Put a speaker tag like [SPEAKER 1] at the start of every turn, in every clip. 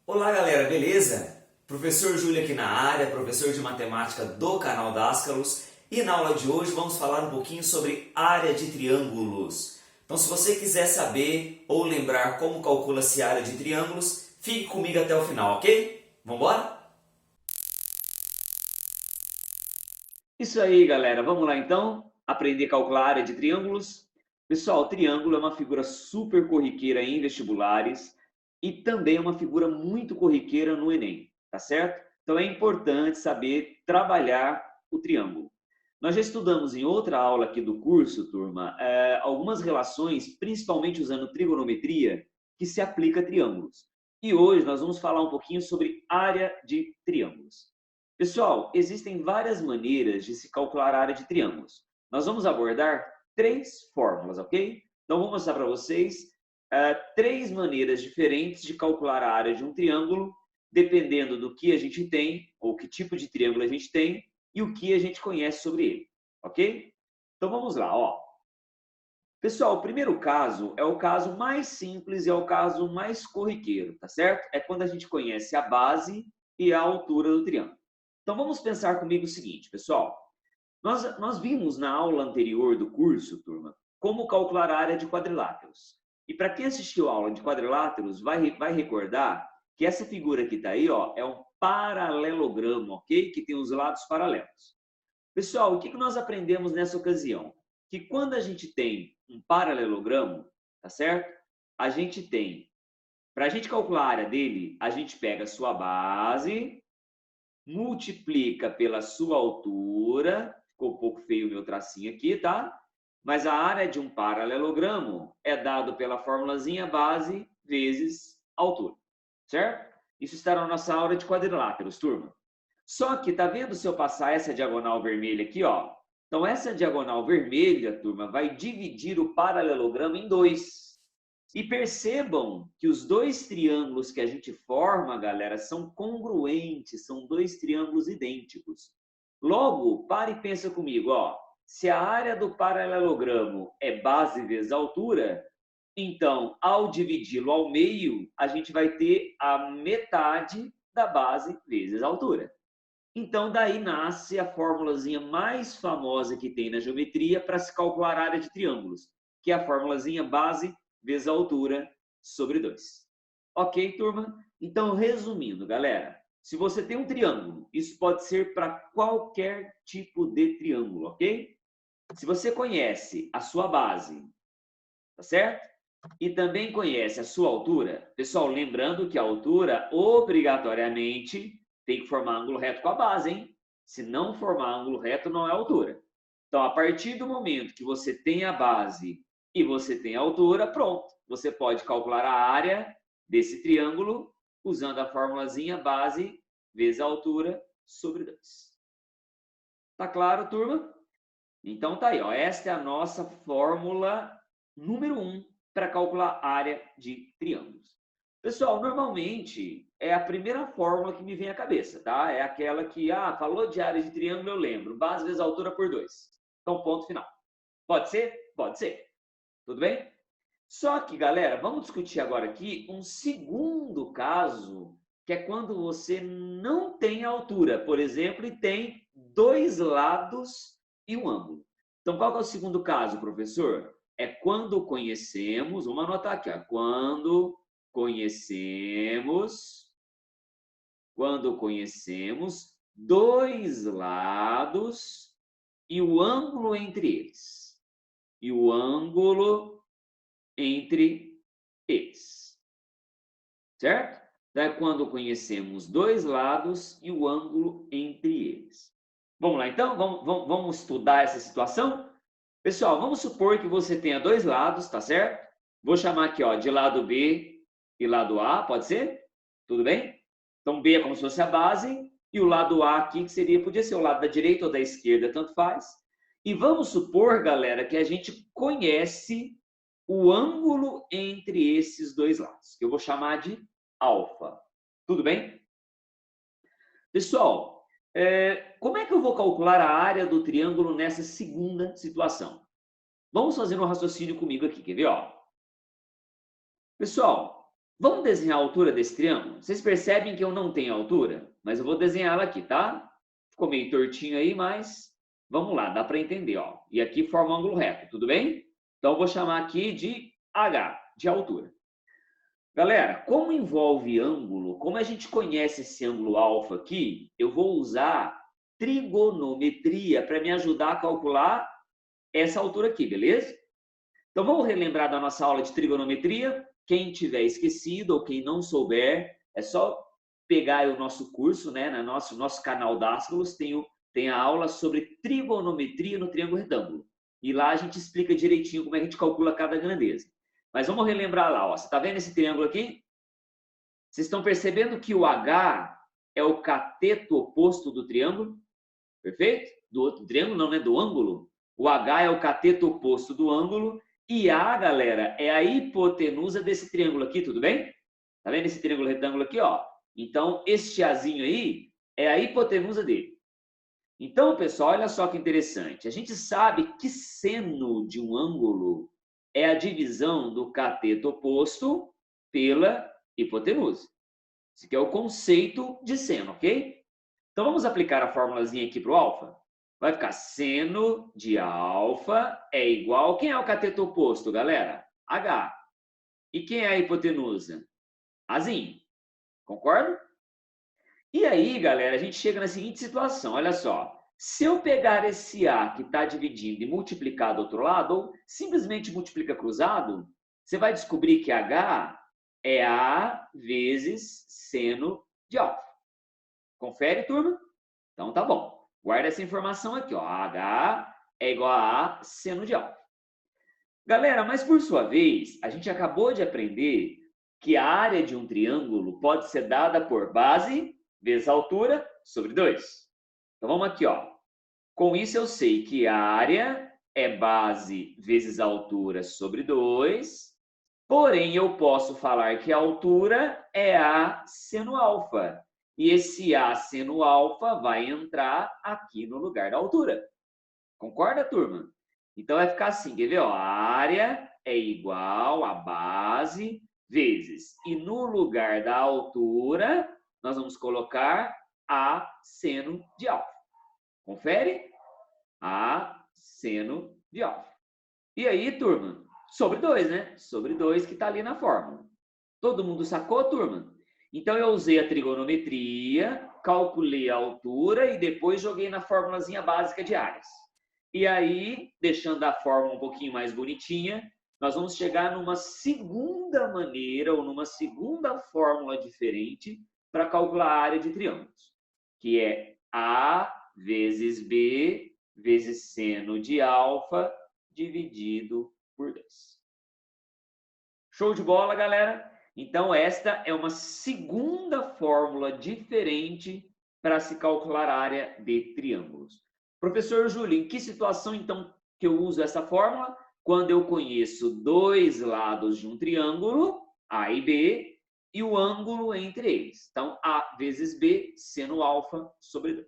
[SPEAKER 1] Olá galera, beleza? Professor Júlio aqui na área, professor de matemática do canal Dascalos, e na aula de hoje vamos falar um pouquinho sobre área de triângulos. Então se você quiser saber ou lembrar como calcula-se a área de triângulos, fique comigo até o final, ok? Vamos embora? Isso aí galera, vamos lá então aprender a calcular a área de triângulos? Pessoal, triângulo é uma figura super corriqueira em vestibulares, e também é uma figura muito corriqueira no Enem, tá certo? Então é importante saber trabalhar o triângulo. Nós já estudamos em outra aula aqui do curso, turma, algumas relações, principalmente usando trigonometria, que se aplica a triângulos. E hoje nós vamos falar um pouquinho sobre área de triângulos. Pessoal, existem várias maneiras de se calcular a área de triângulos. Nós vamos abordar três fórmulas, ok? Então vou mostrar para vocês três maneiras diferentes de calcular a área de um triângulo, dependendo do que a gente tem, ou que tipo de triângulo a gente tem, e o que a gente conhece sobre ele, ok? Então vamos lá, ó. Pessoal, o primeiro caso é o caso mais simples e é o caso mais corriqueiro, tá certo? É quando a gente conhece a base e a altura do triângulo. Então vamos pensar comigo o seguinte, pessoal. Nós vimos na aula anterior do curso, turma, como calcular a área de quadriláteros. E para quem assistiu a aula de quadriláteros, vai recordar que essa figura que está aí, ó, é um paralelogramo, ok? Que tem os lados paralelos. Pessoal, o que nós aprendemos nessa ocasião? Que quando a gente tem um paralelogramo, tá certo? A gente tem, para a gente calcular a área dele, a gente pega a sua base, multiplica pela sua altura, ficou um pouco feio o meu tracinho aqui, tá? Mas a área de um paralelogramo é dado pela formulazinha base vezes altura, certo? Isso está na nossa aula de quadriláteros, turma. Só que, tá vendo se eu passar essa diagonal vermelha aqui, ó? Então, essa diagonal vermelha, turma, vai dividir o paralelogramo em dois. E percebam que os dois triângulos que a gente forma, galera, são congruentes, são dois triângulos idênticos. Logo, pare e pensa comigo, ó. Se a área do paralelogramo é base vezes altura, então, ao dividi-lo ao meio, a gente vai ter a metade da base vezes a altura. Então, daí nasce a formulazinha mais famosa que tem na geometria para se calcular a área de triângulos, que é a formulazinha base vezes a altura sobre 2. Ok, turma? Então, resumindo, galera, se você tem um triângulo, isso pode ser para qualquer tipo de triângulo, ok? Se você conhece a sua base, tá certo? E também conhece a sua altura, pessoal, lembrando que a altura, obrigatoriamente, tem que formar ângulo reto com a base, hein? Se não formar ângulo reto, não é altura. Então, a partir do momento que você tem a base e você tem a altura, pronto. Você pode calcular a área desse triângulo usando a formulazinha base vezes a altura sobre 2. Tá claro, turma? Então tá aí, ó. Esta é a nossa fórmula número 1 para calcular a área de triângulos. Pessoal, normalmente é a primeira fórmula que me vem à cabeça, tá? É aquela que, falou de área de triângulo, eu lembro. Base vezes altura por 2. Então, ponto final. Pode ser? Pode ser. Tudo bem? Só que, galera, vamos discutir agora aqui um segundo caso, que é quando você não tem altura, por exemplo, e tem dois lados e um ângulo. Então, qual que é o segundo caso, professor? É quando conhecemos, vamos anotar aqui, ó, quando conhecemos dois lados e o ângulo entre eles. E o ângulo entre eles. Certo? Então, é quando conhecemos dois lados e o ângulo entre eles. Vamos lá, então? Vamos estudar essa situação? Pessoal, vamos supor que você tenha dois lados, tá certo? Vou chamar aqui, ó, de lado B e lado A, pode ser? Tudo bem? Então, B é como se fosse a base, e o lado A aqui, que seria, podia ser o lado da direita ou da esquerda, tanto faz. E vamos supor, galera, que a gente conhece o ângulo entre esses dois lados, que eu vou chamar de alfa. Tudo bem? Pessoal, como é que eu vou calcular a área do triângulo nessa segunda situação? Vamos fazer um raciocínio comigo aqui, quer ver? Ó? Pessoal, Vamos desenhar a altura desse triângulo? Vocês percebem que eu não tenho altura? Mas eu vou desenhar ela aqui, tá? Ficou meio tortinho aí, mas vamos lá, dá para entender, ó. E aqui forma um ângulo reto, tudo bem? Então eu vou chamar aqui de H, de altura. Galera, como envolve ângulo, como a gente conhece esse ângulo alfa aqui, eu vou usar trigonometria para me ajudar a calcular essa altura aqui, beleza? Então vamos relembrar da nossa aula de trigonometria. Quem tiver esquecido ou quem não souber, é só pegar o nosso curso, né? No nosso canal Dascalos tem a aula sobre trigonometria no triângulo retângulo. E lá a gente explica direitinho como é que a gente calcula cada grandeza. Mas vamos relembrar lá, ó. Você está vendo esse triângulo aqui? Vocês estão percebendo que o H é o cateto oposto do triângulo? Perfeito? Do triângulo não, né? Do ângulo. O H é o cateto oposto do ângulo. E A, galera, é a hipotenusa desse triângulo aqui, tudo bem? Tá vendo esse triângulo retângulo aqui, ó? Então, este Azinho aí é a hipotenusa dele. Então, pessoal, olha só que interessante. A gente sabe que seno de um ângulo é a divisão do cateto oposto pela hipotenusa. Esse aqui é o conceito de seno, ok? Então, vamos aplicar a formulazinha aqui para o alfa? Vai ficar seno de alfa é igual... Quem é o cateto oposto, galera? H. E quem é a hipotenusa? Azinho. Concorda? E aí, galera, a gente chega na seguinte situação. Olha só. Se eu pegar esse A que está dividindo e multiplicar do outro lado, ou simplesmente multiplica cruzado, você vai descobrir que H é A vezes seno de alfa. Confere, turma? Então, tá bom. Guarda essa informação aqui, ó. H é igual a seno de alfa. Galera, mas por sua vez, a gente acabou de aprender que a área de um triângulo pode ser dada por base vezes altura sobre 2. Então, vamos aqui, ó. Com isso, eu sei que a área é base vezes altura sobre 2. Porém, eu posso falar que a altura é A seno alfa. E esse A seno alfa vai entrar aqui no lugar da altura. Concorda, turma? Então, vai ficar assim, quer ver? Ó, a área é igual a base vezes. E no lugar da altura, nós vamos colocar A seno de alfa. Confere? A seno de alfa. E aí, turma? Sobre 2, né? Sobre 2 que está ali na fórmula. Todo mundo sacou, turma? Então, eu usei a trigonometria, calculei a altura e depois joguei na formulazinha básica de áreas. E aí, deixando a fórmula um pouquinho mais bonitinha, nós vamos chegar numa segunda maneira ou numa segunda fórmula diferente para calcular a área de triângulos, que é A vezes B vezes seno de alfa dividido por 2. Show de bola, galera? Então, esta é uma segunda fórmula diferente para se calcular a área de triângulos. Professor Júlio, em que situação, então, que eu uso essa fórmula? Quando eu conheço dois lados de um triângulo, A e B, e o ângulo entre eles. Então, A vezes B, seno alfa sobre 2.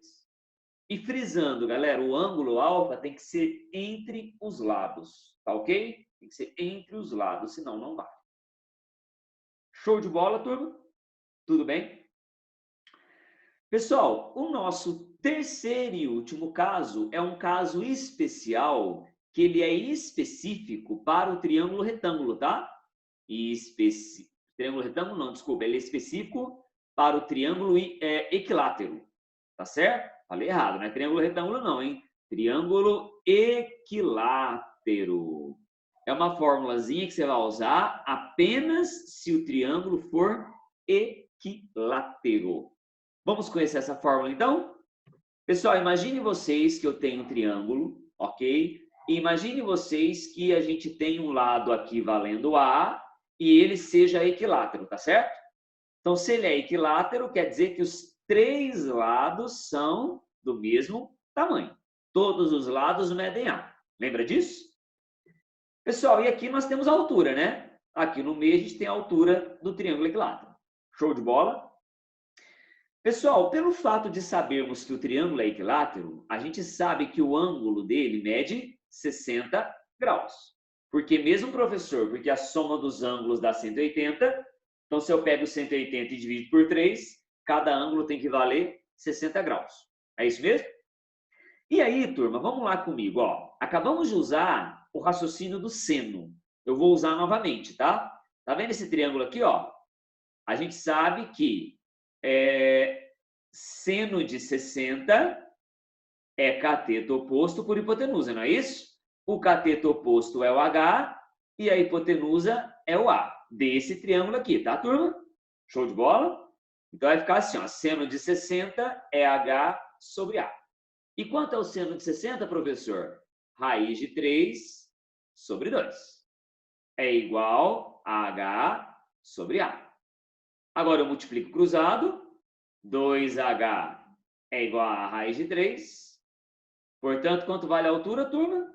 [SPEAKER 1] E frisando, galera, o ângulo alfa tem que ser entre os lados, tá ok? Tem que ser entre os lados, senão não vai. Show de bola, turma? Tudo bem? Pessoal, o nosso terceiro e último caso é um caso especial, que ele é específico para o triângulo retângulo, tá? Triângulo retângulo não, desculpa, ele é específico para o triângulo equilátero, tá certo? Falei errado, não é triângulo retângulo não, hein? Triângulo equilátero. É uma formulazinha que você vai usar apenas se o triângulo for equilátero. Vamos conhecer essa fórmula, então? Pessoal, imagine vocês que eu tenho um triângulo, ok? E imagine vocês que a gente tem um lado aqui valendo A e ele seja equilátero, tá certo? Então, se ele é equilátero, quer dizer que os três lados são do mesmo tamanho. Todos os lados medem A. Lembra disso? Pessoal, e aqui nós temos a altura, né? Aqui no meio a gente tem a altura do triângulo equilátero. Show de bola? Pessoal, pelo fato de sabermos que o triângulo é equilátero, a gente sabe que o ângulo dele mede 60 graus. Porque mesmo, professor, porque a soma dos ângulos dá 180, Então, se eu pego 180 e divido por 3, cada ângulo tem que valer 60 graus. É isso mesmo? E aí, turma, vamos lá comigo. Ó. Acabamos de usar o raciocínio do seno. Eu vou usar novamente, tá? Tá vendo esse triângulo aqui, ó? A gente sabe que seno de 60 é cateto oposto por hipotenusa, não é isso? O cateto oposto é o H e a hipotenusa é o A, desse triângulo aqui, tá, turma? Show de bola? Então vai ficar assim, ó, seno de 60 é H sobre A. E quanto é o seno de 60, professor? Raiz de 3 sobre 2. É igual a H sobre A. Agora eu multiplico cruzado, 2H é igual a raiz de 3. Portanto, quanto vale a altura, turma?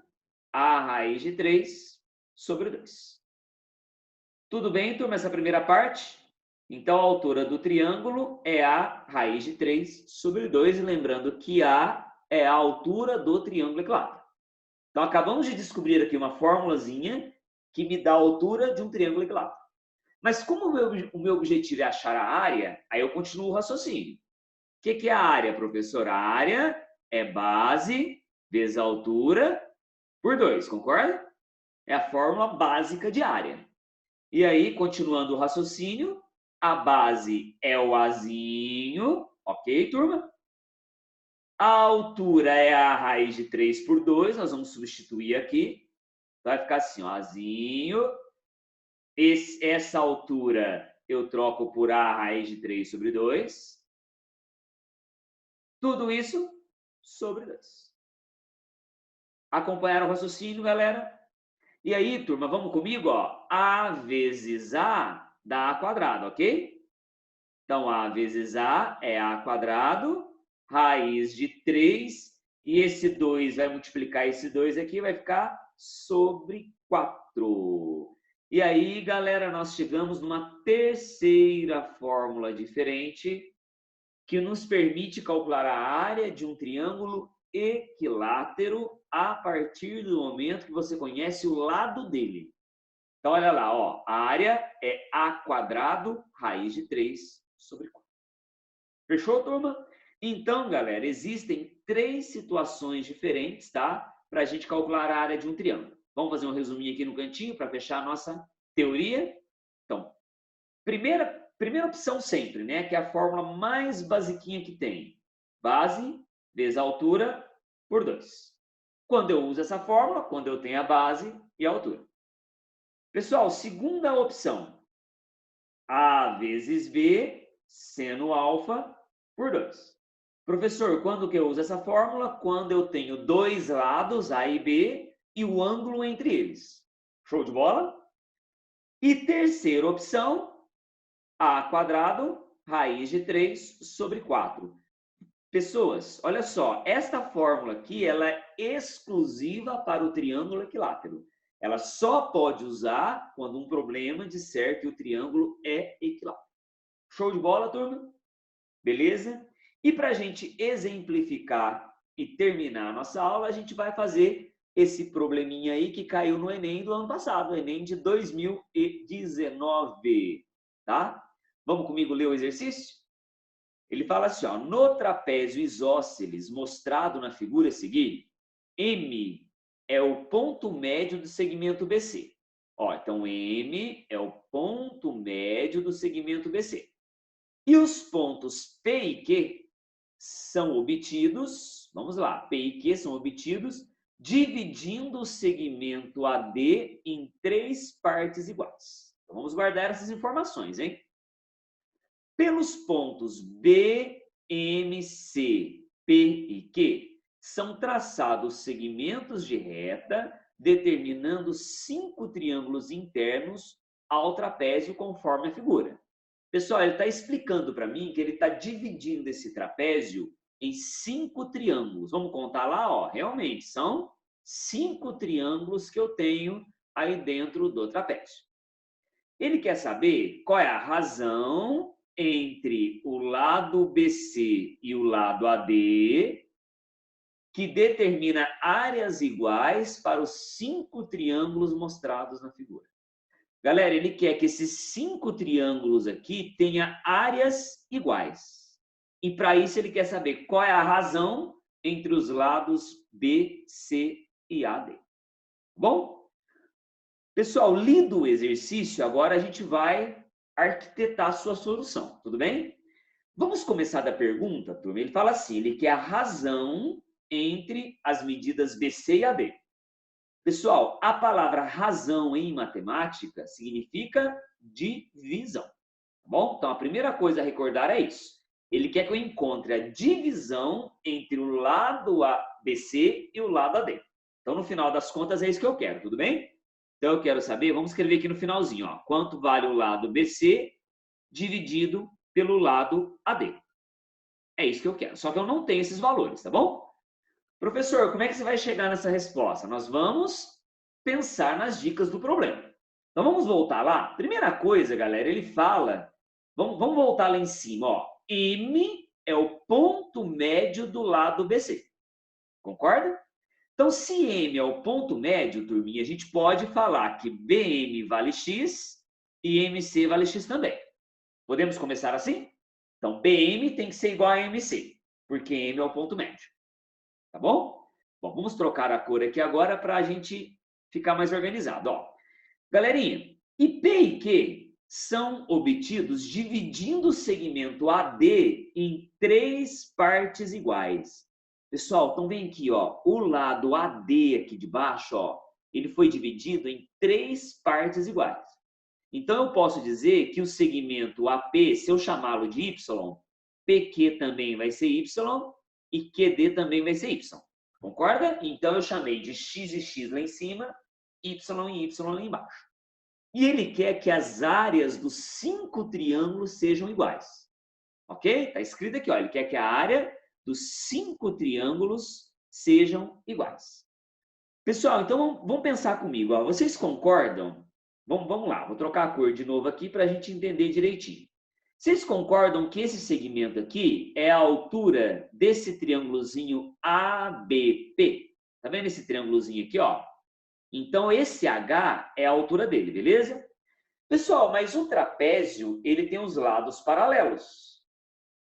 [SPEAKER 1] A raiz de 3 sobre 2. Tudo bem, turma, essa primeira parte? Então, a altura do triângulo é a raiz de 3 sobre 2. E lembrando que A é a altura do triângulo equilátero. Então, acabamos de descobrir aqui uma formulazinha que me dá a altura de um triângulo equilátero. Mas como o meu objetivo é achar a área, aí eu continuo o raciocínio. O que é a área, professor? A área é base vezes a altura por 2, concorda? É a fórmula básica de área. E aí, continuando o raciocínio, a base é o Azinho, ok, turma? A altura é a raiz de 3 por 2, nós vamos substituir aqui. Vai ficar assim, ó, Azinho. Essa altura eu troco por A raiz de 3 sobre 2. Tudo isso sobre 2. Acompanharam o raciocínio, galera? E aí, turma, vamos comigo? Ó. A vezes A dá A quadrado, ok? Então, A vezes A é A quadrado, raiz de 3, e esse 2 vai multiplicar esse 2 aqui, vai ficar sobre 4. E aí, galera, nós chegamos numa terceira fórmula diferente que nos permite calcular a área de um triângulo equilátero a partir do momento que você conhece o lado dele. Então, olha lá, ó, a área é A quadrado, raiz de 3 sobre 4. Fechou, turma? Então, galera, existem 3 situações diferentes, tá? Para a gente calcular a área de um triângulo. Vamos fazer um resuminho aqui no cantinho para fechar a nossa teoria? Então, primeira opção sempre, né? Que é a fórmula mais basiquinha que tem. Base vezes a altura por 2. Quando eu uso essa fórmula, quando eu tenho a base e a altura. Pessoal, segunda opção. A vezes B, seno alfa por 2. Professor, quando que eu uso essa fórmula? Quando eu tenho dois lados, A e B, e o ângulo entre eles. Show de bola? E terceira opção, A quadrado, raiz de 3 sobre 4. Pessoas, olha só, esta fórmula aqui ela é exclusiva para o triângulo equilátero. Ela só pode usar quando um problema disser que o triângulo é equilátero. Show de bola, turma? Beleza? E para a gente exemplificar e terminar a nossa aula, a gente vai fazer esse probleminha aí que caiu no Enem do ano passado, o Enem de 2019, tá? Vamos comigo ler o exercício? Ele fala assim, ó, no trapézio isósceles mostrado na figura a seguir, M é o ponto médio do segmento BC. Ó, então, M é o ponto médio do segmento BC. E os pontos P e Q são obtidos, vamos lá, P e Q são obtidos dividindo o segmento AD em 3 partes iguais. Então, vamos guardar essas informações, hein? Pelos pontos B, M, C, P e Q, são traçados segmentos de reta, determinando 5 triângulos internos ao trapézio conforme a figura. Pessoal, ele está explicando para mim que ele está dividindo esse trapézio em 5 triângulos. Vamos contar lá, ó. Realmente, são 5 triângulos que eu tenho aí dentro do trapézio. Ele quer saber qual é a razão entre o lado BC e o lado AD que determina áreas iguais para os 5 triângulos mostrados na figura. Galera, ele quer que esses 5 triângulos aqui tenham áreas iguais. E para isso ele quer saber qual é a razão entre os lados B, C e AD. Bom? Pessoal, lido o exercício, agora a gente vai arquitetar a sua solução, tudo bem? Vamos começar da pergunta, turma. Ele fala assim, ele quer a razão entre as medidas BC e AD. Pessoal, a palavra razão em matemática significa divisão, tá bom? Então, a primeira coisa a recordar é isso. Ele quer que eu encontre a divisão entre o lado ABC e o lado AD. Então, no final das contas, é isso que eu quero, tudo bem? Então, eu quero saber, vamos escrever aqui no finalzinho, ó, quanto vale o lado BC dividido pelo lado AD. É isso que eu quero, só que eu não tenho esses valores, tá bom? Professor, como é que você vai chegar nessa resposta? Nós vamos pensar nas dicas do problema. Então, vamos voltar lá? Primeira coisa, galera, ele fala, vamos voltar lá em cima, ó. M é o ponto médio do lado BC. Concorda? Então, se M é o ponto médio, turminha, a gente pode falar que BM vale X e MC vale X também. Podemos começar assim? Então, BM tem que ser igual a MC, porque M é o ponto médio. Tá bom? Bom, vamos trocar a cor aqui agora para a gente ficar mais organizado. Ó. Galerinha, e P e Q são obtidos dividindo o segmento AD em 3 partes iguais. Pessoal, então vem aqui, ó, o lado AD aqui de baixo, ó, ele foi dividido em 3 partes iguais. Então, eu posso dizer que o segmento AP, se eu chamá-lo de Y, PQ também vai ser Y e QD também vai ser Y. Concorda? Então, eu chamei de X e X lá em cima, Y e Y lá embaixo. E ele quer que as áreas dos 5 triângulos sejam iguais. Ok? Está escrito aqui, ó, ele quer que a área dos 5 triângulos sejam iguais. Pessoal, então vamos pensar comigo. Ó. Vocês concordam? Vamos lá, vou trocar a cor de novo aqui para a gente entender direitinho. Vocês concordam que esse segmento aqui é a altura desse triângulozinho ABP? Tá vendo esse triângulozinho aqui, ó? Então, esse H é a altura dele, beleza? Pessoal, mas o trapézio, ele tem os lados paralelos.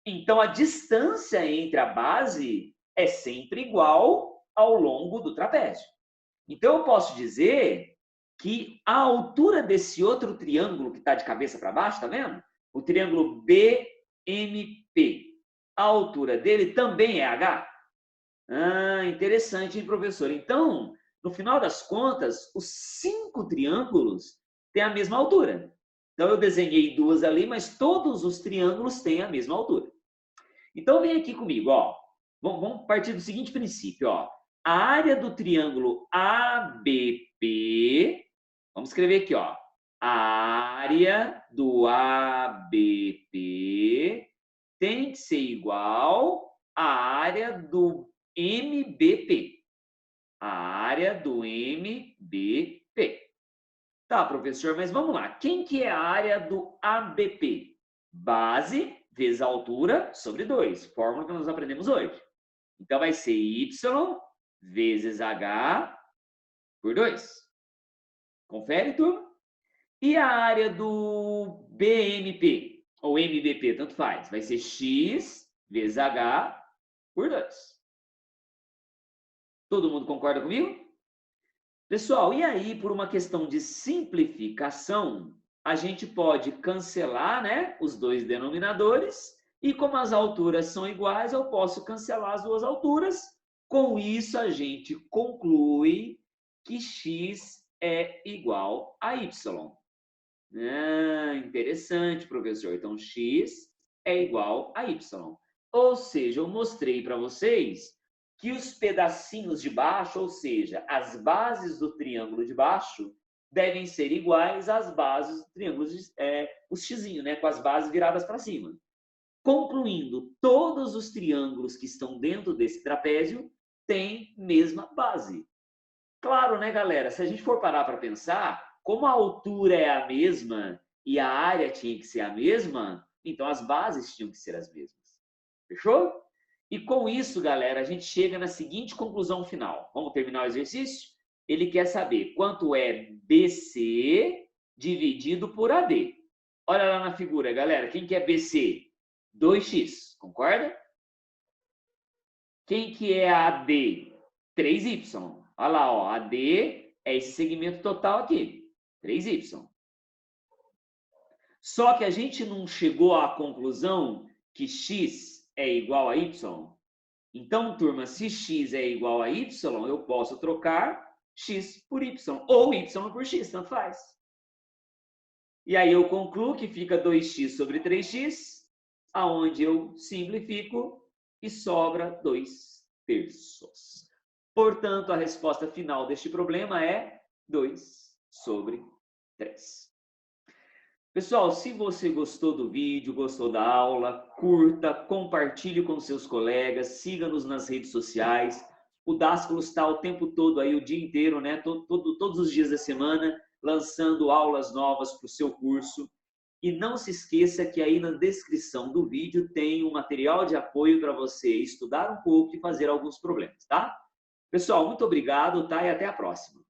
[SPEAKER 1] Então, a distância entre a base é sempre igual ao longo do trapézio. Então, eu posso dizer que a altura desse outro triângulo que está de cabeça para baixo, tá vendo? O triângulo BMP. A altura dele também é H? Ah, interessante, hein, professor? Então, no final das contas, os 5 triângulos têm a mesma altura. Então, eu desenhei 2 ali, mas todos os triângulos têm a mesma altura. Então, vem aqui comigo, ó. Vamos partir do seguinte princípio, ó. A área do triângulo ABP, vamos escrever aqui, ó. A área do ABP tem que ser igual à área do MBP. A área do MBP. Tá, professor, mas vamos lá. Quem que é a área do ABP? Base vezes a altura sobre 2. Fórmula que nós aprendemos hoje. Então, vai ser Y vezes H por 2. Confere, turma? E a área do BMP, ou MBP, tanto faz. Vai ser X vezes H por 2. Todo mundo concorda comigo? Pessoal, e aí, por uma questão de simplificação, a gente pode cancelar, né, os dois denominadores, e como as alturas são iguais, eu posso cancelar as duas alturas. Com isso, a gente conclui que x é igual a y. Ah, interessante, professor. Então, x é igual a y. Ou seja, eu mostrei para vocês que os pedacinhos de baixo, ou seja, as bases do triângulo de baixo, devem ser iguais às bases do triângulo, os xizinho, né, com as bases viradas para cima. Concluindo, todos os triângulos que estão dentro desse trapézio têm mesma base. Claro, né, galera? Se a gente for parar para pensar, como a altura é a mesma e a área tinha que ser a mesma, então as bases tinham que ser as mesmas. Fechou? E com isso, galera, a gente chega na seguinte conclusão final. Vamos terminar o exercício? Ele quer saber quanto é BC dividido por AD. Olha lá na figura, galera. Quem que é BC? 2x, concorda? Quem que é AD? 3y. Olha lá, ó, AD é esse segmento total aqui, 3y. Só que a gente não chegou à conclusão que x é igual a y. Então, turma, se x é igual a y, eu posso trocar x por y, ou y por x, tanto faz. E aí eu concluo que fica 2x sobre 3x, aonde eu simplifico e sobra 2/3. Portanto, a resposta final deste problema é 2/3. Pessoal, se você gostou do vídeo, gostou da aula, curta, compartilhe com seus colegas, siga-nos nas redes sociais. O Dásculo está o tempo todo aí, o dia inteiro, né? Todos os dias da semana, lançando aulas novas para o seu curso. E não se esqueça que aí na descrição do vídeo tem um material de apoio para você estudar um pouco e fazer alguns problemas, tá? Pessoal, muito obrigado, tá? E até a próxima.